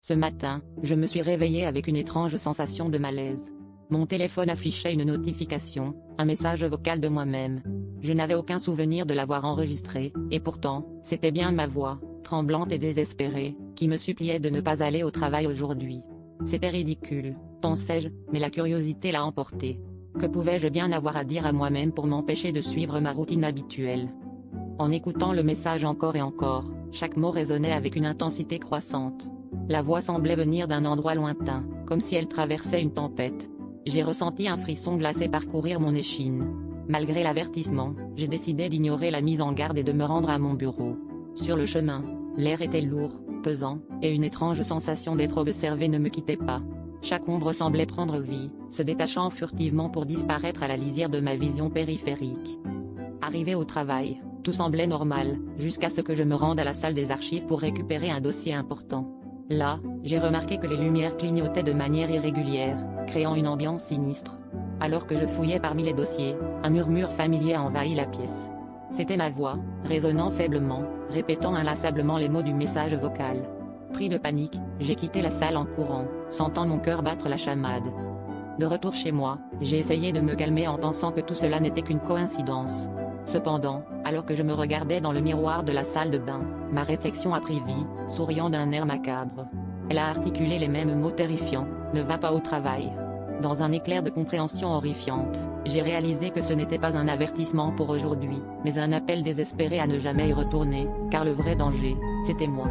Ce matin, je me suis réveillée avec une étrange sensation de malaise. Mon téléphone affichait une notification, un message vocal de moi-même. Je n'avais aucun souvenir de l'avoir enregistré, et pourtant, c'était bien ma voix, tremblante et désespérée, qui me suppliait de ne pas aller au travail aujourd'hui. C'était ridicule, pensais-je, mais la curiosité l'a emporté. Que pouvais-je bien avoir à dire à moi-même pour m'empêcher de suivre ma routine habituelle? En écoutant le message encore et encore, chaque mot résonnait avec une intensité croissante. La voix semblait venir d'un endroit lointain, comme si elle traversait une tempête. J'ai ressenti un frisson glacé parcourir mon échine. Malgré l'avertissement, j'ai décidé d'ignorer la mise en garde et de me rendre à mon bureau. Sur le chemin, l'air était lourd, pesant, et une étrange sensation d'être observé ne me quittait pas. Chaque ombre semblait prendre vie, se détachant furtivement pour disparaître à la lisière de ma vision périphérique. Arrivé au travail, tout semblait normal, jusqu'à ce que je me rende à la salle des archives pour récupérer un dossier important. Là, j'ai remarqué que les lumières clignotaient de manière irrégulière, créant une ambiance sinistre. Alors que je fouillais parmi les dossiers, un murmure familier envahit la pièce. C'était ma voix, résonnant faiblement, répétant inlassablement les mots du message vocal. Pris de panique, j'ai quitté la salle en courant, sentant mon cœur battre la chamade. De retour chez moi, j'ai essayé de me calmer en pensant que tout cela n'était qu'une coïncidence. Cependant, alors que je me regardais dans le miroir de la salle de bain, ma réflexion a pris vie, souriant d'un air macabre. Elle a articulé les mêmes mots terrifiants, « Ne va pas au travail ». Dans un éclair de compréhension horrifiante, j'ai réalisé que ce n'était pas un avertissement pour aujourd'hui, mais un appel désespéré à ne jamais y retourner, car le vrai danger, c'était moi.